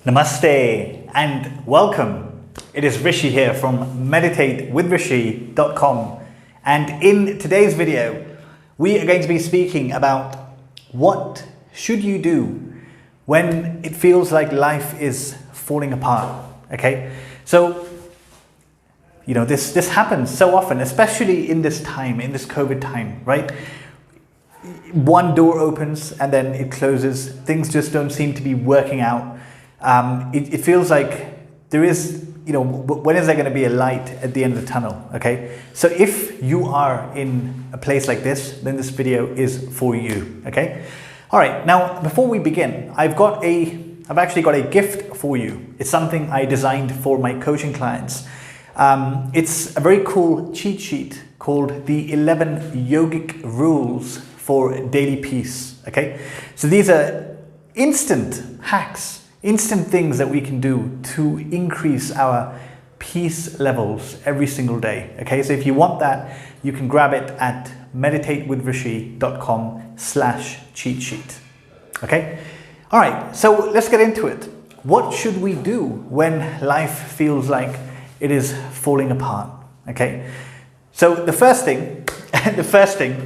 Namaste and welcome. It is Rishi here from meditatewithrishi.com, and in today's video we are going to be speaking about what should you do when it feels like life is falling apart. Okay, so this happens so often, especially in this time, in this COVID time, right? One door opens and then it closes. Things just don't seem to be working out. It feels like there is, when is there going to be a light at the end of the tunnel? Okay, so if you are in a place like this, then this video is for you. Okay, all right. Now, before we begin, I've actually got a gift for you. It's something I designed for my coaching clients. It's a very cool cheat sheet called the 11 Yogic Rules for Daily Peace. Okay, so these are instant hacks, instant things that we can do to increase our peace levels every single day. Okay, so if you want that, you can grab it at meditatewithrishi.com/cheat sheet. Okay, all right, so let's get into it. What should we do when life feels like it is falling apart? Okay, so the first thing,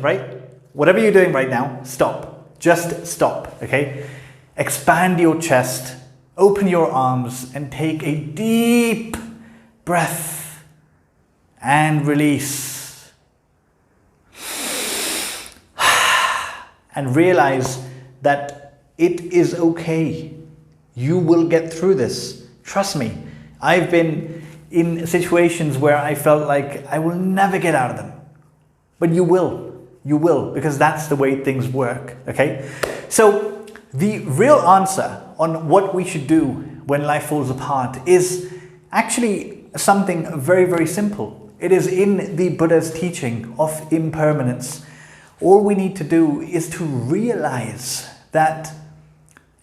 right? Whatever you're doing right now, stop. Just stop. Okay, expand your chest. Open your arms and take a deep breath and release. And realize that it is okay. You will get through this. Trust me. I've been in situations where I felt like I will never get out of them. But you will. You will, because that's the way things work. Okay? So the real answer on what we should do when life falls apart is actually something very, very simple. It is in the Buddha's teaching of impermanence. All we need to do is to realize that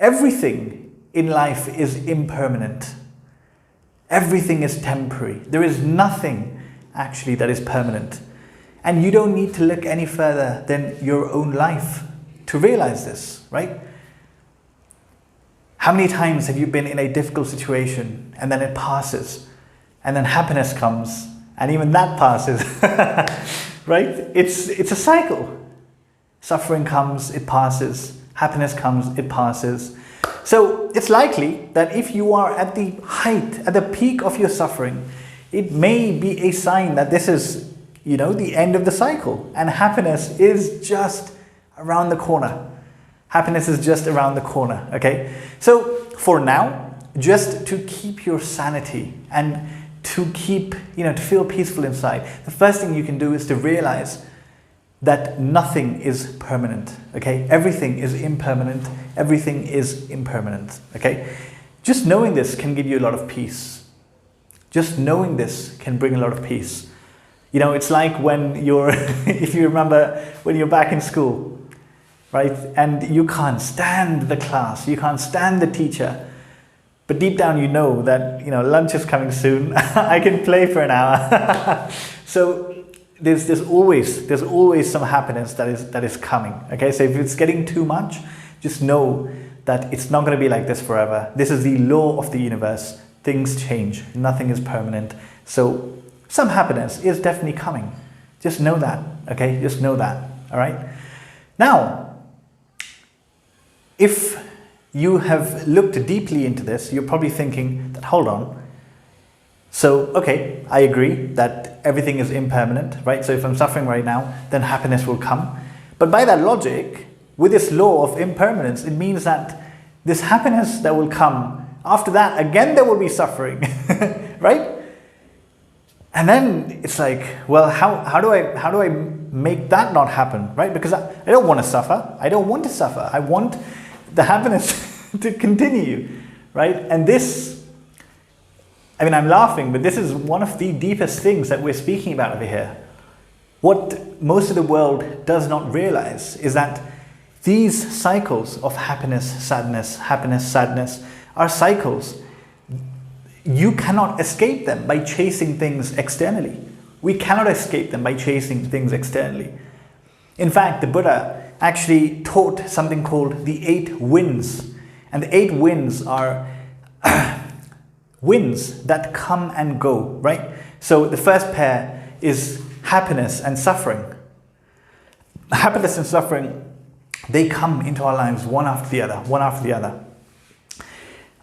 everything in life is impermanent. Everything is temporary. There is nothing actually that is permanent. And you don't need to look any further than your own life to realize this, right? How many times have you been in a difficult situation and then it passes, and then happiness comes and even that passes, right? It's a cycle. Suffering comes, it passes. Happiness comes, it passes. So it's likely that if you are at the height, at the peak of your suffering, it may be a sign that this is, the end of the cycle, and happiness is just around the corner. Happiness is just around the corner, okay? So for now, just to keep your sanity and to keep, to feel peaceful inside, the first thing you can do is to realize that nothing is permanent, okay? Everything is impermanent. Everything is impermanent, okay? Just knowing this can give you a lot of peace. Just knowing this can bring a lot of peace. It's like when you're, if you remember when you're back in school, right? And you can't stand the class, you can't stand the teacher, but deep down you know that, lunch is coming soon, I can play for an hour. So there's always some happiness that is coming, okay? So if it's getting too much, just know that it's not going to be like this forever. This is the law of the universe. Things change. Nothing is permanent. So some happiness is definitely coming. Just know that, okay? Just know that, all right? Now, if you have looked deeply into this, you're probably thinking that, hold on. So, okay, I agree that everything is impermanent, right? So if I'm suffering right now, then happiness will come. But by that logic, with this law of impermanence, it means that this happiness that will come, after that, again, there will be suffering, right? And then it's like, well, how do I make that not happen, right? Because I don't want to suffer. I don't want to suffer. I want the happiness to continue, right? And this, I'm laughing, but this is one of the deepest things that we're speaking about over here. What most of the world does not realize is that these cycles of happiness, sadness are cycles. You cannot escape them by chasing things externally. We cannot escape them by chasing things externally. In fact, the Buddha actually taught something called the 8 winds. And the 8 winds are winds that come and go, right? So the first pair is happiness and suffering. Happiness and suffering, they come into our lives one after the other, one after the other.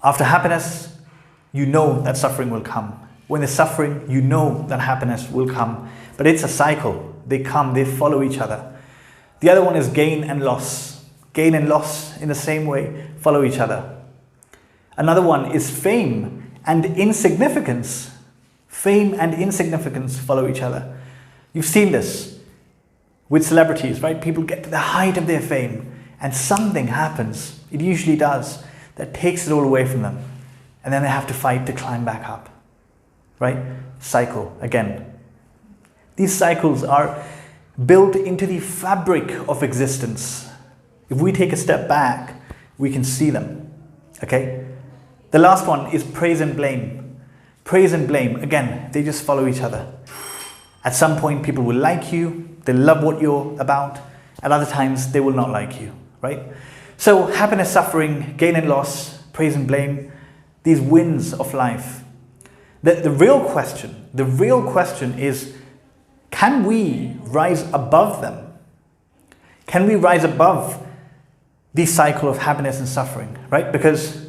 After happiness, you know that suffering will come. When there's suffering, you know that happiness will come. But it's a cycle. They come, they follow each other. The other one is gain and loss. Gain and loss in the same way follow each other. Another one is fame and insignificance. Fame and insignificance follow each other. You've seen this with celebrities, right? People get to the height of their fame and something happens, it usually does, that takes it all away from them. And then they have to fight to climb back up, right? Cycle again. These cycles are built into the fabric of existence. If we take a step back, we can see them, okay? The last one is praise and blame. Praise and blame, again, they just follow each other. At some point, people will like you, they love what you're about. At other times, they will not like you, right? So happiness, suffering, gain and loss, praise and blame, these winds of life. The real question is, can we rise above them? Can we rise above the cycle of happiness and suffering, right? Because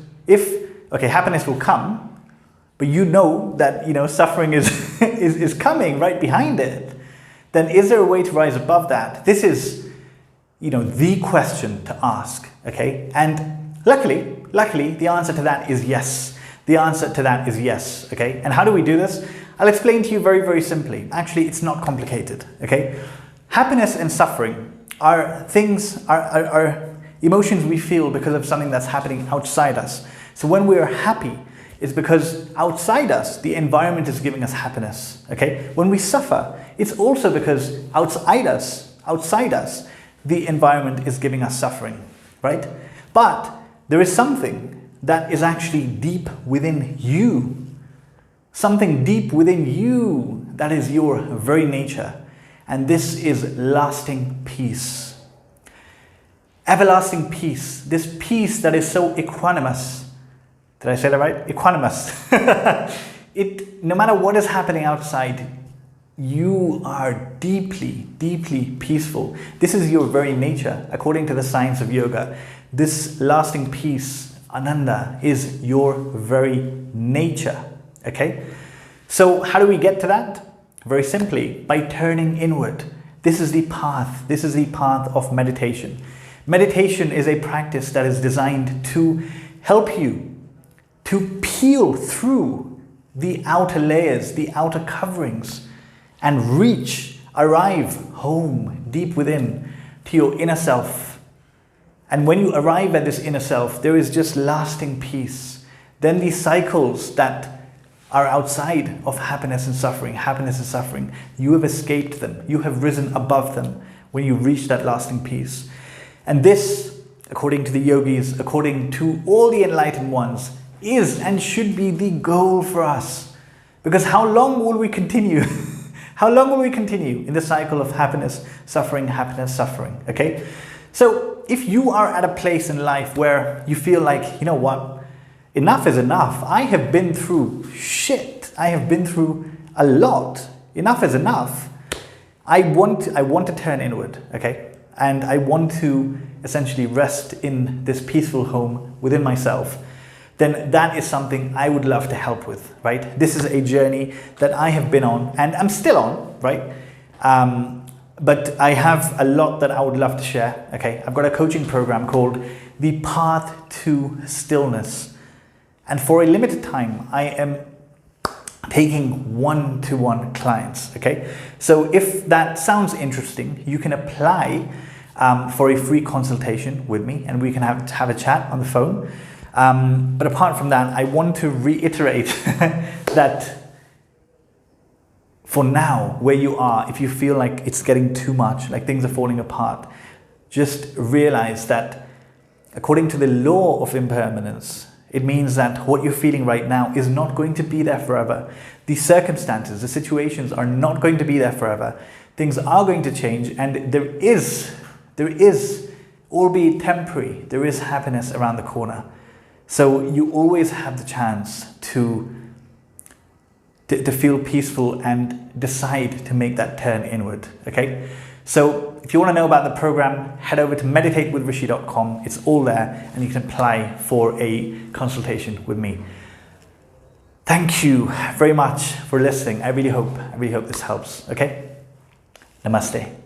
happiness will come, but you know that, suffering is coming right behind it. Then is there a way to rise above that? This is, the question to ask, okay? And luckily, the answer to that is yes. The answer to that is yes, okay? And how do we do this? I'll explain to you very, very simply. Actually, it's not complicated, okay? Happiness and suffering are emotions we feel because of something that's happening outside us. So when we're happy, it's because outside us, the environment is giving us happiness, okay? When we suffer, it's also because outside us, the environment is giving us suffering, right? But there is something that is actually deep within you. Something deep within you that is your very nature. And this is lasting peace. Everlasting peace. This peace that is so equanimous. Did I say that right? Equanimous. No matter what is happening outside, you are deeply, deeply peaceful. This is your very nature. According to the science of yoga, this lasting peace, Ananda, is your very nature. Okay? So how do we get to that? Very simply, by turning inward. This is the path. This is the path of meditation. Meditation is a practice that is designed to help you to peel through the outer layers, the outer coverings, and arrive home, deep within, to your inner self. And when you arrive at this inner self, there is just lasting peace. Then these cycles that are outside of happiness and suffering, you have escaped them. You have risen above them when you reach that lasting peace. And this, according to the yogis, according to all the enlightened ones, is and should be the goal for us. Because how long will we continue? How long will we continue in the cycle of happiness, suffering, okay? So if you are at a place in life where you feel like, you know what, enough is enough. I have been through shit. I have been through a lot. Enough is enough. I want to turn inward, okay? And I want to essentially rest in this peaceful home within myself. Then that is something I would love to help with, right? This is a journey that I have been on and I'm still on, right? But I have a lot that I would love to share, okay? I've got a coaching program called The Path to Stillness. And for a limited time, I am taking one-to-one clients, okay? So if that sounds interesting, you can apply for a free consultation with me and we can have a chat on the phone. But apart from that, I want to reiterate that for now, where you are, if you feel like it's getting too much, like things are falling apart, just realize that according to the law of impermanence, it means that what you're feeling right now is not going to be there forever. The circumstances, the situations are not going to be there forever. Things are going to change, and there is, albeit temporary, there is happiness around the corner. So you always have the chance to feel peaceful and decide to make that turn inward, okay? So if you want to know about the program, head over to meditatewithrishi.com. It's all there, and you can apply for a consultation with me. Thank you very much for listening. I really hope this helps, okay? Namaste.